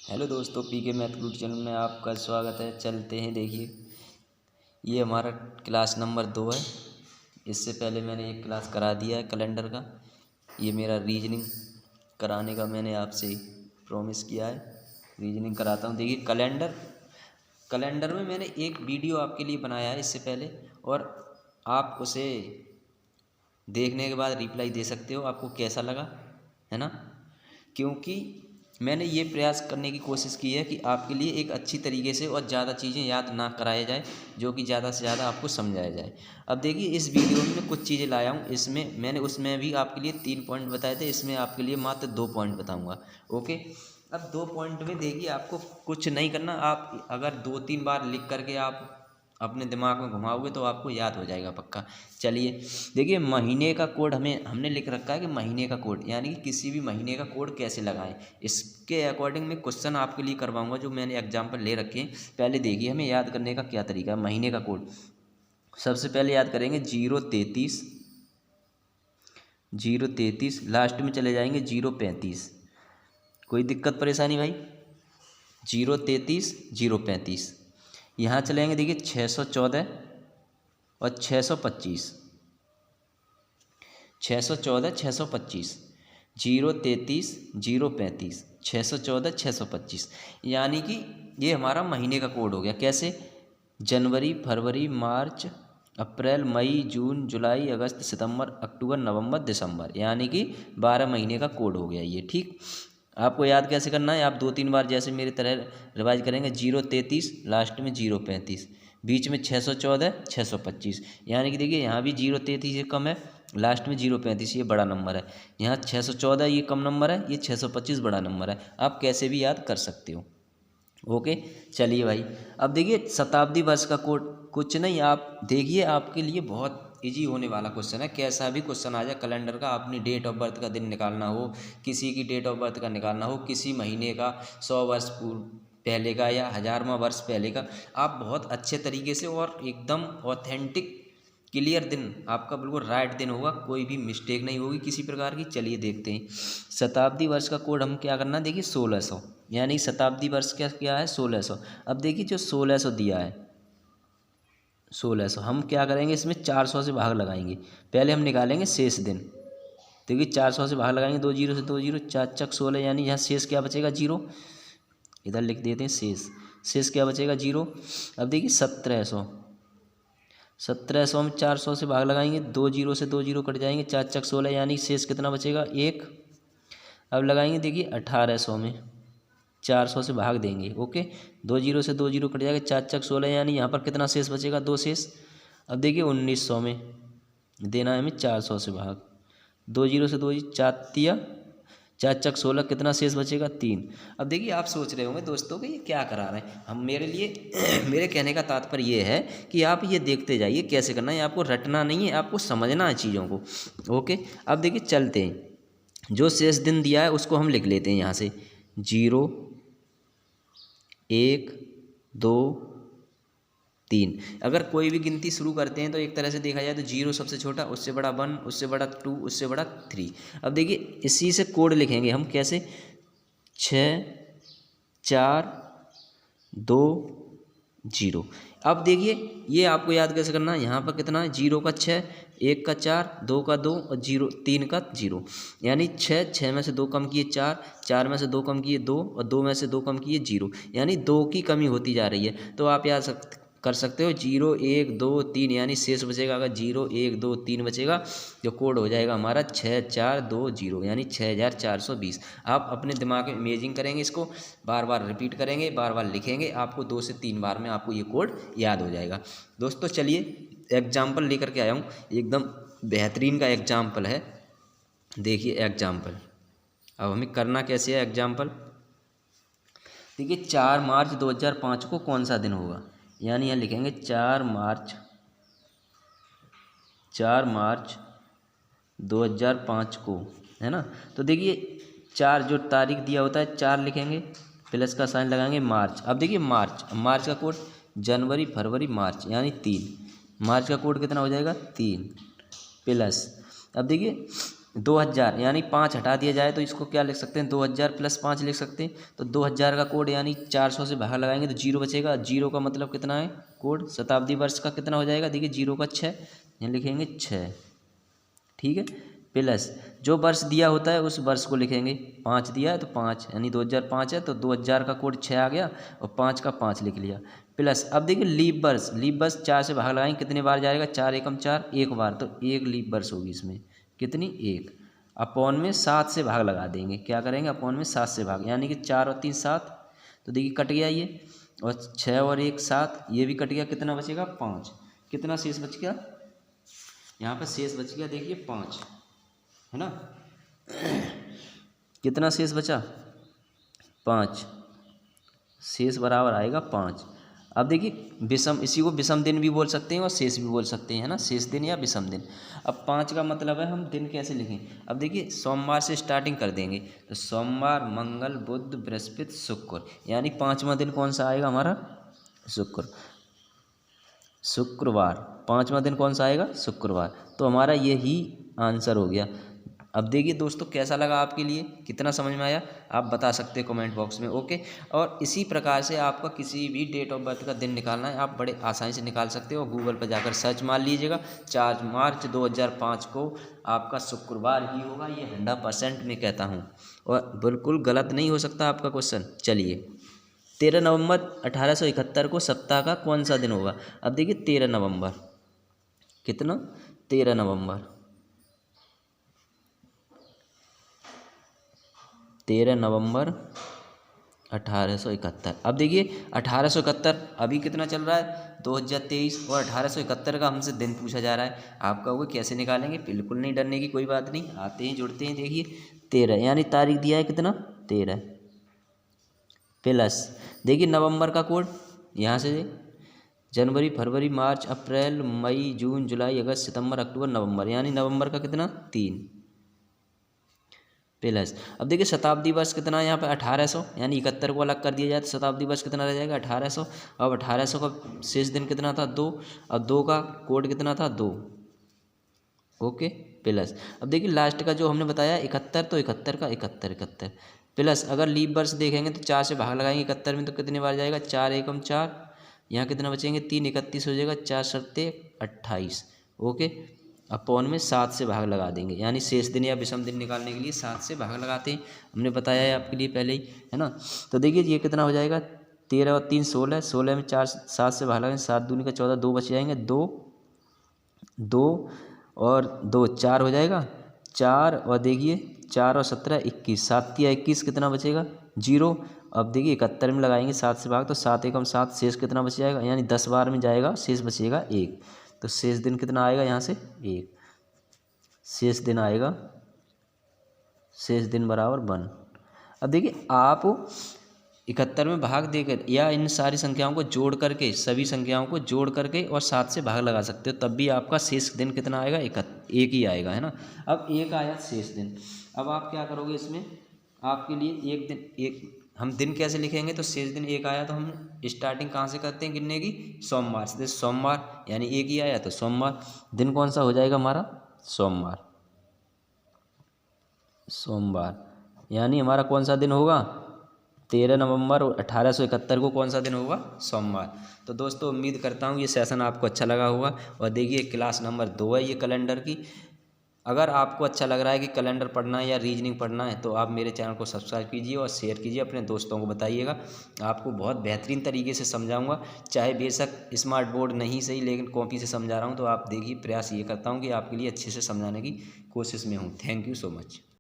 Hello दोस्तों, पीके math good channel में आपका स्वागत है। चलते हैं, देखिए ये हमारा क्लास नंबर 2 है। इससे पहले मैंने एक क्लास करा दिया है कैलेंडर का। ये मेरा रीजनिंग कराने का मैंने आपसे प्रॉमिस किया है, रीजनिंग कराता हूँ। देखिए कैलेंडर में मैंने एक वीडियो आपके लिए बनाया है इससे पहले, और आप उसे देखने के बाद रिप्लाई दे सकते हो आपको कैसा लगा, है ना। क्योंकि मैंने ये प्रयास करने की कोशिश की है कि आपके लिए एक अच्छी तरीके से और ज़्यादा चीज़ें याद ना कराया जाए, जो कि ज़्यादा से ज़्यादा आपको समझाया जाए। अब देखिए इस वीडियो में मैं कुछ चीज़ें लाया हूँ। इसमें मैंने उसमें भी आपके लिए 3 पॉइंट बताए थे, इसमें आपके लिए मात्र 2 पॉइंट बताऊँगा। ओके, अब 2 पॉइंट में देखिए आपको कुछ नहीं करना। आप अगर 2-3 बार लिख करके आप अपने दिमाग में घुमाओगे तो आपको याद हो जाएगा पक्का। चलिए देखिए, महीने का कोड हमने लिख रखा है कि महीने का कोड यानी कि किसी भी महीने का कोड कैसे लगाएं। इसके अकॉर्डिंग मैं क्वेश्चन आपके लिए करवाऊंगा, जो मैंने एग्जाम्पल ले रखे हैं। पहले देखिए हमें याद करने का क्या तरीका है महीने का कोड। सबसे पहले याद करेंगे 033, 033 लास्ट में चले जाएंगे 035। कोई दिक्कत परेशानी भाई? 033 035 यहाँ चलेंगे। देखिए 614 और 625, 614 625, 033 035, 614 625, यानी कि ये हमारा महीने का कोड हो गया। कैसे? जनवरी, फरवरी, मार्च, अप्रैल, मई, जून, जुलाई, अगस्त, सितंबर, अक्टूबर, नवंबर, दिसंबर, यानी कि 12 महीने का कोड हो गया ये। ठीक, आपको याद कैसे करना है? आप 2-3 बार जैसे मेरी तरह रिवाइज करेंगे। 033 लास्ट में 035, बीच में 614 625, यानी कि देखिए यहाँ भी 033 ये कम है, लास्ट में 035 ये बड़ा नंबर है। यहाँ 614 ये कम नंबर है, ये 625 बड़ा नंबर है। आप कैसे भी याद कर सकते हो। ओके, चलिए भाई अब देखिए शताब्दी वर्ष का कोड कुछ नहीं, आप देखिए आपके लिए बहुत इजी होने वाला क्वेश्चन है। कैसा भी क्वेश्चन आ जाए कैलेंडर का, अपनी डेट ऑफ बर्थ का दिन निकालना हो, किसी की डेट ऑफ बर्थ का निकालना हो, किसी महीने का 100 वर्ष पूर्व पहले का या 1000वां वर्ष पहले का, आप बहुत अच्छे तरीके से और एकदम ऑथेंटिक क्लियर दिन आपका बिल्कुल राइट दिन होगा, कोई भी मिस्टेक नहीं होगी किसी प्रकार की। चलिए देखते हैं शताब्दी वर्ष का कोड हम क्या करना है। देखिए 1600, यानी शताब्दी वर्ष क्या क्या है? 1600। अब देखिए जो 1600 दिया है, 1600 हम क्या करेंगे, इसमें 400 से भाग लगाएंगे। पहले हम निकालेंगे शेष दिन। देखिए 400 से भाग लगाएंगे, 2 जीरो से 2 जीरो, 4 चक 16, यानी यहाँ शेष क्या बचेगा? 0। इधर लिख देते हैं शेष क्या बचेगा? 0। अब देखिए 1700, 1700 में 400 से भाग लगाएंगे, 2 जीरो से 2 जीरो कट जाएंगे, 4 चक 16, यानी शेष कितना बचेगा? 1। अब लगाएंगे देखिए 1800 में 400 से भाग देंगे। ओके, 2 जीरो से 2 जीरो कट जाएगा, 4 चक 16, यानी यहाँ पर कितना शेष बचेगा? 2 शेष। अब देखिए 1900 में देना है हमें 400 से भाग, 2 जीरो से 2 4 तिया 4 चक 16, कितना शेष बचेगा? 3। अब देखिए आप सोच रहे होंगे दोस्तों कि ये क्या करा रहे हैं हम मेरे लिए मेरे कहने का तात्पर्य ये है कि आप ये देखते जाइए कैसे करना है। आपको रटना नहीं है, आपको समझना है चीज़ों को। ओके, अब देखिए चलते हैं। जो शेष दिन दिया है उसको हम लिख लेते हैं यहाँ से। 0 1 2 3। अगर कोई भी गिनती शुरू करते हैं तो एक तरह से देखा जाए तो 0 सबसे छोटा, उससे बड़ा 1, उससे बड़ा 2, उससे बड़ा 3। अब देखिए इसी से कोड लिखेंगे हम। कैसे? 6 4 2 0। अब देखिए ये आपको याद कैसे करना है। यहाँ पर कितना है? 0 का 6, 1 का 4, 2 का 2 और 3 का 0, यानी 6 में से 2 कम किए 4, 4 में से 2 कम किए 2 और 2 में से 2 कम किए 0, यानी 2 की कमी होती जा रही है। तो आप याद कर सकते हो 0 1 2 3, यानी शेष बचेगा अगर 0 1 2 3 बचेगा, जो कोड हो जाएगा हमारा 6 4 2 0, यानी 6420। आप अपने दिमाग में इमेजिंग करेंगे, इसको बार बार रिपीट करेंगे, बार बार लिखेंगे, आपको 2 से 3 बार में आपको ये कोड याद हो जाएगा। दोस्तों चलिए एग्जाम्पल लेकर के आया हूँ, एकदम बेहतरीन का एग्जाम्पल है। देखिए एग्जाम्पल, अब हमें करना कैसे है एग्जाम्पल। देखिए 4 मार्च 2005 को कौन सा दिन होगा, यानी यहाँ लिखेंगे 4 मार्च 2005 को, है ना। तो देखिए 4 जो तारीख दिया होता है 4 लिखेंगे, प्लस का साइन लगाएंगे मार्च। अब देखिए मार्च का कोड जनवरी फरवरी मार्च, यानी 3। मार्च का कोड कितना हो जाएगा? 3 प्लस। अब देखिए 2000 यानी 5 हटा दिया जाए तो इसको क्या लिख सकते हैं, 2000 प्लस 5 लिख सकते हैं। तो 2000 का कोड यानी 400 से भाग लगाएंगे तो 0 बचेगा। 0 का मतलब कितना है कोड, शताब्दी वर्ष का कितना हो जाएगा, देखिए 0 का 6, यहाँ लिखेंगे 6, ठीक है। प्लस जो वर्ष दिया होता है उस वर्ष को लिखेंगे, 5 दिया है तो 5 यानी 2005 है तो 2000 का कोड 6 आ गया और 5 का 5 लिख लिया। प्लस अब देखिए लीप वर्ष 4 से भाग लगाएंगे कितने बार जाएगा, 4 एकम 4, एक बार, तो एक लीप वर्ष होगी इसमें कितनी, एक। अपॉन में 7 से भाग लगा देंगे, क्या करेंगे अपॉन में 7 से भाग, यानी कि 4 और 3 7, तो देखिए कट गया ये, और 6 और 1 7, ये भी कट गया, कितना बचेगा 5, कितना शेष बच गया, यहाँ पर शेष बच गया देखिए 5, है ना। कितना शेष बचा 5, शेष बराबर आएगा 5। अब देखिए विषम, इसी को विषम दिन भी बोल सकते हैं और शेष भी बोल सकते हैं, है ना, शेष दिन या विषम दिन। अब 5 का मतलब है हम दिन कैसे लिखें, अब देखिए सोमवार से स्टार्टिंग कर देंगे, तो सोमवार मंगल बुध बृहस्पति शुक्र, यानी 5वां दिन कौन सा आएगा हमारा, शुक्रवार, 5वां दिन कौन सा आएगा, शुक्रवार। तो हमारा यही आंसर हो गया। अब देखिए दोस्तों कैसा लगा आपके लिए, कितना समझ में आया, आप बता सकते हैं कमेंट बॉक्स में, ओके। और इसी प्रकार से आपका किसी भी डेट ऑफ बर्थ का दिन निकालना है, आप बड़े आसानी से निकाल सकते हो। गूगल पर जाकर सर्च मार लीजिएगा, 4 मार्च 2005 को आपका शुक्रवार ही होगा, ये 100% मैं कहता हूँ, और बिल्कुल गलत नहीं हो सकता आपका क्वेश्चन। चलिए 13 नवंबर 1871 को सप्ताह का कौन सा दिन होगा। अब देखिए 13 नवंबर, कितना 13 नवंबर, 13 नवंबर 1871। अब देखिए 1871 अभी कितना चल रहा है 2023, और 1871 का हमसे दिन पूछा जा रहा है, आप कहोगे कैसे निकालेंगे, बिल्कुल नहीं डरने की कोई बात नहीं, आते हैं जुड़ते हैं। देखिए 13 यानी तारीख दिया है कितना 13, प्लस देखिए नवंबर का कोड, यहाँ से जनवरी फरवरी मार्च अप्रैल मई जून जुलाई अगस्त सितंबर अक्टूबर नवंबर, यानी नवंबर का कितना 3, प्लस अब देखिए शताब्दी वर्ष कितना है यहाँ पे 1800, यानी 71 को अलग कर दिया जाए तो शताब्दी वर्ष कितना रह जाएगा 1800। अब 1800 का शेष दिन कितना था 2, अब 2 का कोड कितना था 2, ओके। प्लस अब देखिए लास्ट का जो हमने बताया 71, तो 71 का 71, प्लस अगर लीप वर्ष देखेंगे तो 4 से भाग लगाएंगे 71 में, तो कितने बार जाएगा 4 एकम 4, यहाँ कितना बचेंगे 3, 31 हो जाएगा, 4 सत्ते 28, ओके। अपॉन में 7 से भाग लगा देंगे, यानी शेष दिन या विषम दिन निकालने के लिए 7 से भाग लगाते हैं, हमने बताया है आपके लिए पहले ही, है ना। तो देखिए ये कितना हो जाएगा 13 और 3 16, 16 में 4 7 से भाग लगाएंगे, 7 दूनी का 14, 2 बच जाएंगे, 2 2 और 2 4 हो जाएगा, 4 और देखिए 4 और 17 21, 7 या 21 कितना बचेगा 0। अब देखिए 71 में लगाएंगे 7 से भाग, तो 7 एकम 7, शेष कितना बच जाएगा, यानी 10 बार में जाएगा, शेष बचेगा 1, तो शेष दिन कितना आएगा यहाँ से 1, शेष दिन आएगा, शेष दिन बराबर 1। अब देखिए आप 71 में भाग देकर या इन सारी संख्याओं को जोड़ करके, सभी संख्याओं को जोड़ करके और 7 से भाग लगा सकते हो, तब भी आपका शेष दिन कितना आएगा 1 ही आएगा, है ना। अब 1 आया शेष दिन, अब आप क्या करोगे इसमें, आपके लिए एक दिन, एक हम दिन कैसे लिखेंगे, तो शेष दिन 1 आया तो हम स्टार्टिंग कहाँ से करते हैं गिनने की, सोमवार से, सोमवार यानी 1 ही आया तो सोमवार, दिन कौन सा हो जाएगा हमारा सोमवार, यानी हमारा कौन सा दिन होगा 13 नवंबर 1871 को कौन सा दिन होगा सोमवार। तो दोस्तों उम्मीद करता हूँ ये सेशन आपको अच्छा लगा होगा, और देखिए क्लास नंबर 2 है ये कैलेंडर की। अगर आपको अच्छा लग रहा है कि कैलेंडर पढ़ना है या रीजनिंग पढ़ना है, तो आप मेरे चैनल को सब्सक्राइब कीजिए और शेयर कीजिए, अपने दोस्तों को बताइएगा, आपको बहुत बेहतरीन तरीके से समझाऊंगा। चाहे बेशक स्मार्ट बोर्ड नहीं सही, लेकिन कॉपी से समझा रहा हूँ, तो आप देखिए प्रयास ये करता हूँ कि आपके लिए अच्छे से समझाने की कोशिश में हूँ। Thank you so much.